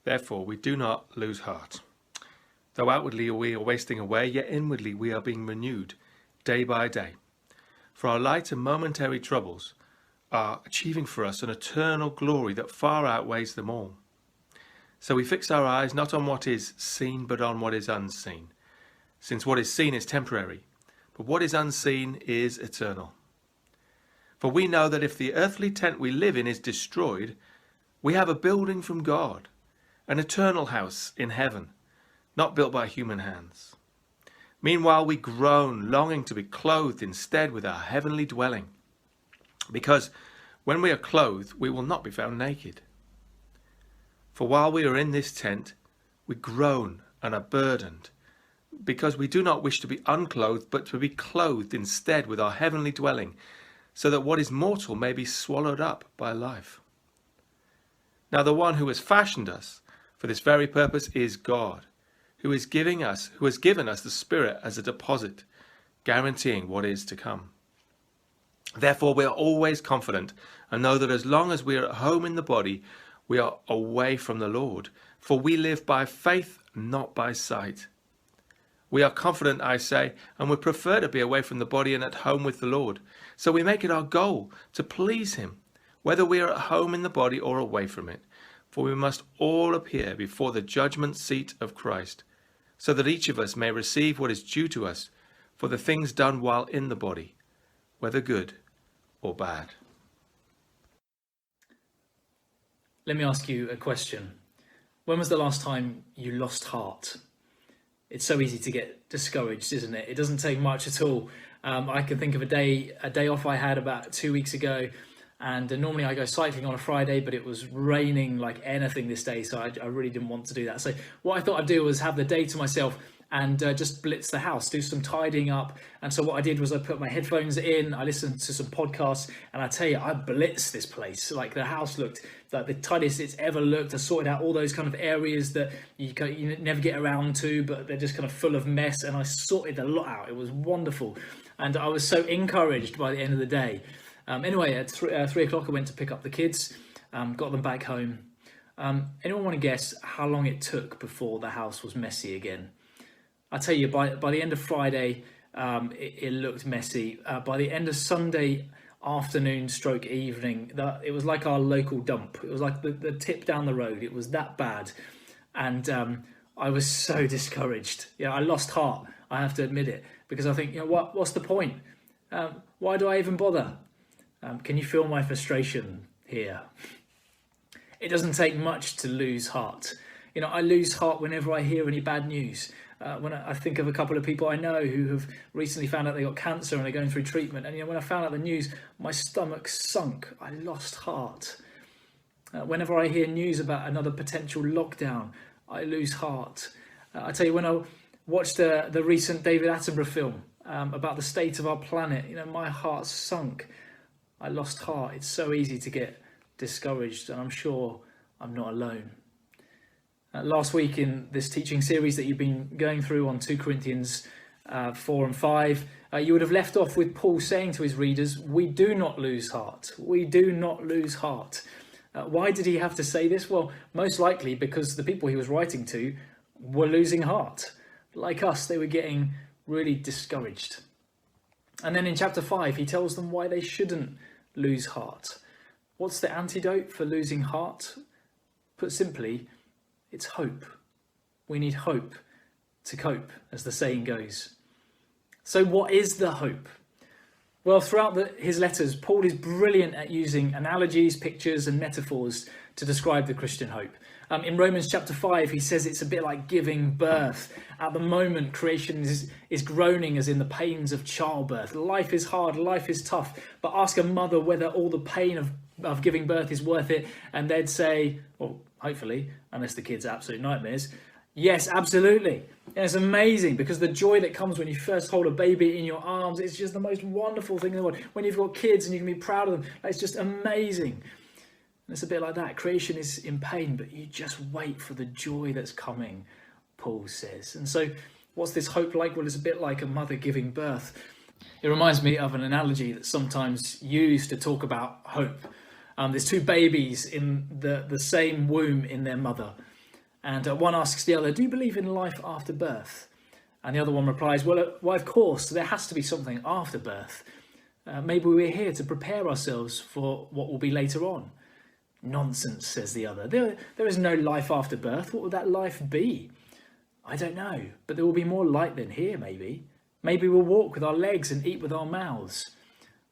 Therefore, we do not lose heart. Though outwardly we are wasting away, yet inwardly we are being renewed day by day. For our light and momentary troubles are achieving for us an eternal glory that far outweighs them all. So we fix our eyes not on what is seen, but on what is unseen, since what is seen is temporary, but what is unseen is eternal. For we know that if the earthly tent we live in is destroyed, we have a building from God, an eternal house in heaven, not built by human hands. Meanwhile we groan, longing to be clothed instead with our heavenly dwelling, because when we are clothed, we will not be found naked. For while we are in this tent, we groan and are burdened, because we do not wish to be unclothed, but to be clothed instead with our heavenly dwelling, so that what is mortal may be swallowed up by life. Now the one who has fashioned us for this very purpose is God, who has given us the Spirit as a deposit, guaranteeing what is to come. Therefore we are always confident and know that as long as we are at home in the body, we are away from the Lord, for we live by faith, not by sight. We are confident, I say, and would prefer to be away from the body and at home with the Lord. So we make it our goal to please him, whether we are at home in the body or away from it. For we must all appear before the judgment seat of Christ, so that each of us may receive what is due to us for the things done while in the body, whether good or bad. Let me ask you a question. When was the last time you lost heart? It's so easy to get discouraged, isn't it? It doesn't take much at all. I can think of a day off I had about 2 weeks ago, and normally I go cycling on a Friday, but it was raining like anything this day, so I really didn't want to do that. So what I thought I'd do was have the day to myself and just blitz the house, do some tidying up. And so what I did was I put my headphones in, I listened to some podcasts, and I tell you, I blitzed this place. Like the house looked like the tidiest it's ever looked. I sorted out all those kind of areas that you never get around to, but they're just kind of full of mess, and I sorted a lot out. It was wonderful. And I was so encouraged by the end of the day. Anyway, at 3 o'clock, I went to pick up the kids, got them back home. Anyone want to guess how long it took before the house was messy again? I tell you, by the end of Friday, it looked messy. By the end of Sunday afternoon stroke evening, it was like our local dump. It was like the tip down the road. It was that bad. And I was so discouraged. Yeah, I lost heart, I have to admit it, because I think, what's the point? Why do I even bother? Can you feel my frustration here? It doesn't take much to lose heart. I lose heart whenever I hear any bad news. When I think of a couple of people I know who have recently found out they got cancer and they're going through treatment, and when I found out the news, my stomach sunk. I lost heart. Whenever I hear news about another potential lockdown, I lose heart. I tell you, when I watched the recent David Attenborough film about the state of our planet, my heart sunk. I lost heart. It's so easy to get discouraged, and I'm sure I'm not alone. Last week in this teaching series that you've been going through on 2 Corinthians 4 and 5, you would have left off with Paul saying to his readers, we do not lose heart. We do not lose heart. Why did he have to say this? Well, most likely because the people he was writing to were losing heart. Like us, they were getting really discouraged. And then in chapter 5, he tells them why they shouldn't lose heart. What's the antidote for losing heart? Put simply, it's hope. We need hope to cope, as the saying goes. So what is the hope? Well, throughout his letters, Paul is brilliant at using analogies, pictures and metaphors to describe the Christian hope. In Romans chapter 5, he says it's a bit like giving birth. At the moment, creation is groaning as in the pains of childbirth. Life is hard, life is tough, but ask a mother whether all the pain of giving birth is worth it, and they'd say, well, hopefully, unless the kid's absolute nightmares, yes, absolutely. And it's amazing because the joy that comes when you first hold a baby in your arms, it's just the most wonderful thing in the world. When you've got kids and you can be proud of them, it's just amazing. And it's a bit like that. Creation is in pain, but you just wait for the joy that's coming, Paul says. And so what's this hope like? Well, it's a bit like a mother giving birth. It reminds me of an analogy that's sometimes used to talk about hope. There's two babies in the same womb in their mother. And one asks the other, do you believe in life after birth? And the other one replies, well, of course, there has to be something after birth. Maybe we're here to prepare ourselves for what will be later on. Nonsense, says the other. There is no life after birth. What would that life be? I don't know, but there will be more light than here, maybe. Maybe we'll walk with our legs and eat with our mouths.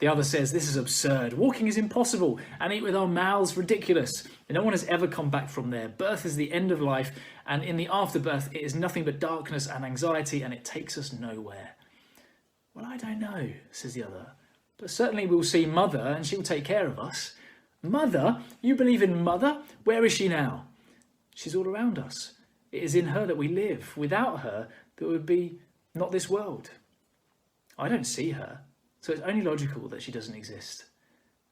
The other says, this is absurd. Walking is impossible, and eat with our mouths ridiculous. And no one has ever come back from there. Birth is the end of life, and in the afterbirth, it is nothing but darkness and anxiety, and it takes us nowhere. Well, I don't know, says the other. But certainly we'll see Mother, and she'll take care of us. Mother? You believe in Mother? Where is she now? She's all around us. It is in her that we live. Without her, there would be not this world. I don't see her, so it's only logical that she doesn't exist.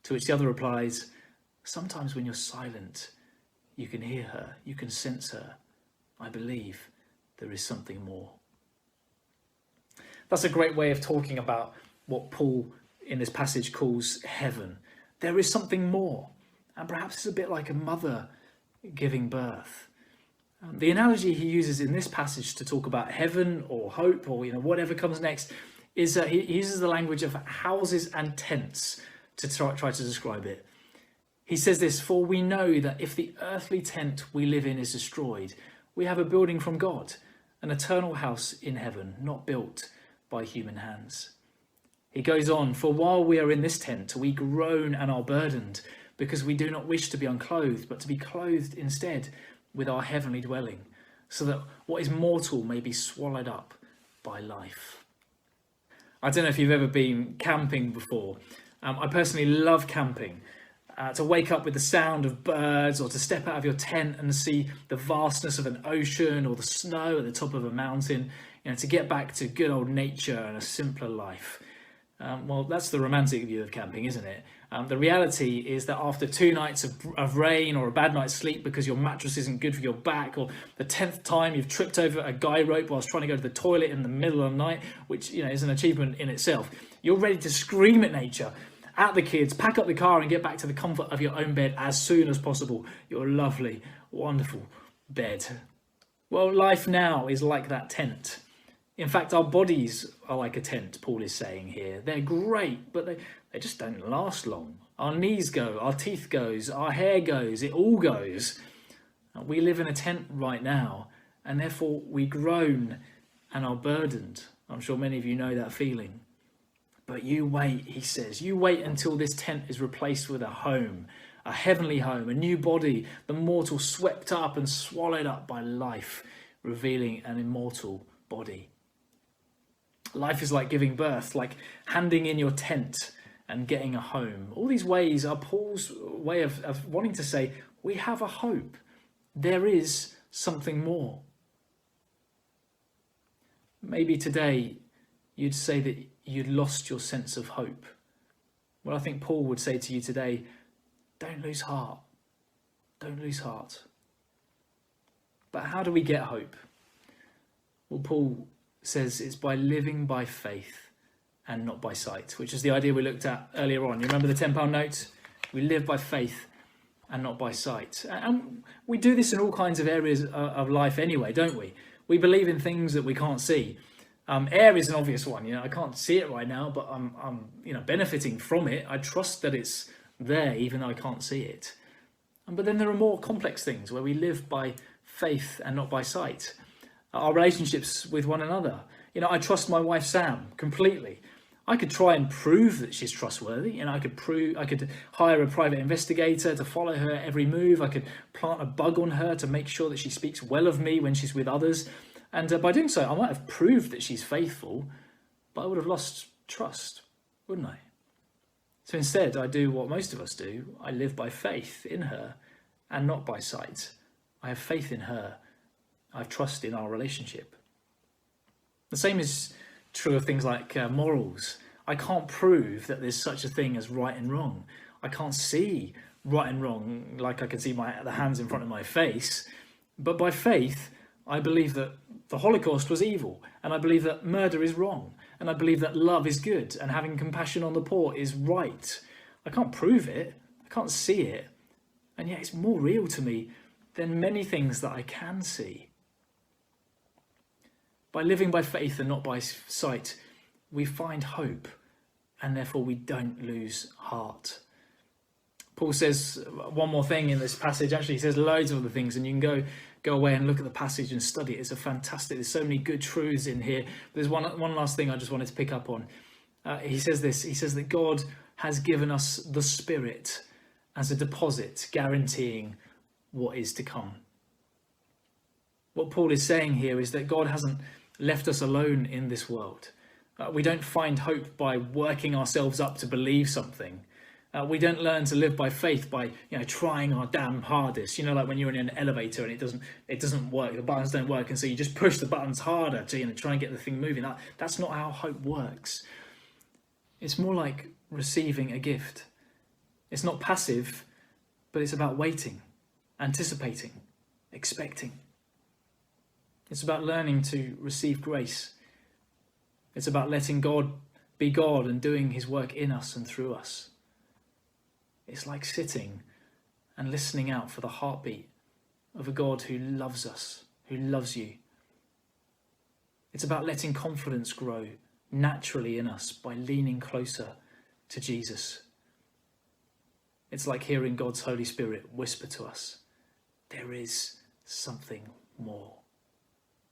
To which the other replies, sometimes when you're silent, you can hear her, you can sense her. I believe there is something more. That's a great way of talking about what Paul in this passage calls heaven. There is something more, and perhaps it's a bit like a mother giving birth. The analogy he uses in this passage to talk about heaven or hope or whatever comes next is he uses the language of houses and tents to try to describe it. He says this, for we know that if the earthly tent we live in is destroyed, we have a building from God, an eternal house in heaven, not built by human hands. He goes on, for while we are in this tent, we groan and are burdened, because we do not wish to be unclothed, but to be clothed instead with our heavenly dwelling, so that what is mortal may be swallowed up by life. I don't know if you've ever been camping before. I personally love camping. To wake up with the sound of birds, or to step out of your tent and see the vastness of an ocean or the snow at the top of a mountain, to get back to good old nature and a simpler life. Well, that's the romantic view of camping, isn't it? The reality is that after 2 nights of rain or a bad night's sleep because your mattress isn't good for your back, or the 10th time you've tripped over a guy rope whilst trying to go to the toilet in the middle of the night, which is an achievement in itself, you're ready to scream at nature, at the kids, pack up the car and get back to the comfort of your own bed as soon as possible. Your lovely, wonderful bed. Well, life now is like that tent. In fact, our bodies are like a tent, Paul is saying here. They're great, but they just don't last long. Our knees go, our teeth goes, our hair goes, it all goes. We live in a tent right now, and therefore we groan and are burdened. I'm sure many of you know that feeling. But you wait, he says, you wait until this tent is replaced with a home, a heavenly home, a new body, the mortal swept up and swallowed up by life, revealing an immortal body. Life is like giving birth, like handing in your tent and getting a home. All these ways are Paul's way of wanting to say, we have a hope. There is something more. Maybe today you'd say that you'd lost your sense of hope. Well, I think Paul would say to you today, don't lose heart. Don't lose heart. But how do we get hope? Well, Paul says it's by living by faith and not by sight, which is the idea we looked at earlier on. You remember the £10 note? We live by faith and not by sight. And we do this in all kinds of areas of life anyway, don't we? We believe in things that we can't see. Air is an obvious one. I can't see it right now, but I'm benefiting from it. I trust that it's there, even though I can't see it. But then there are more complex things where we live by faith and not by sight. Our relationships with one another. I trust my wife Sam completely. I could try and prove that she's trustworthy. I could hire a private investigator to follow her every move. I could plant a bug on her to make sure that she speaks well of me when she's with others. And by doing so, I might have proved that she's faithful, but I would have lost trust, wouldn't I? So instead, I do what most of us do. I live by faith in her and not by sight. I have faith in her. I have trust in our relationship. The same is true of things like morals. I can't prove that there's such a thing as right and wrong. I can't see right and wrong like I can see the hands in front of my face. But by faith, I believe that the Holocaust was evil, and I believe that murder is wrong, and I believe that love is good, and having compassion on the poor is right. I can't prove it, I can't see it, and yet it's more real to me than many things that I can see. By living by faith and not by sight, we find hope, and therefore we don't lose heart. Paul says one more thing in this passage. Actually, he says loads of other things, and you can go away and look at the passage and study it. It's a fantastic. There's so many good truths in here. There's one last thing I just wanted to pick up on. He says this. He says that God has given us the Spirit as a deposit, guaranteeing what is to come. What Paul is saying here is that God hasn't left us alone in this world. We don't find hope by working ourselves up to believe something. We don't learn to live by faith by trying our damn hardest. Like when you're in an elevator and it doesn't work, the buttons don't work, and so you just push the buttons harder to try and get the thing moving. That's not how hope works. It's more like receiving a gift. It's not passive, but it's about waiting, anticipating, expecting. It's about learning to receive grace. It's about letting God be God and doing his work in us and through us. It's like sitting and listening out for the heartbeat of a God who loves us, who loves you. It's about letting confidence grow naturally in us by leaning closer to Jesus. It's like hearing God's Holy Spirit whisper to us, there is something more.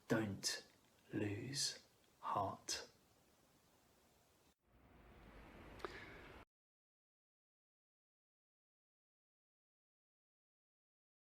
Don't lose heart.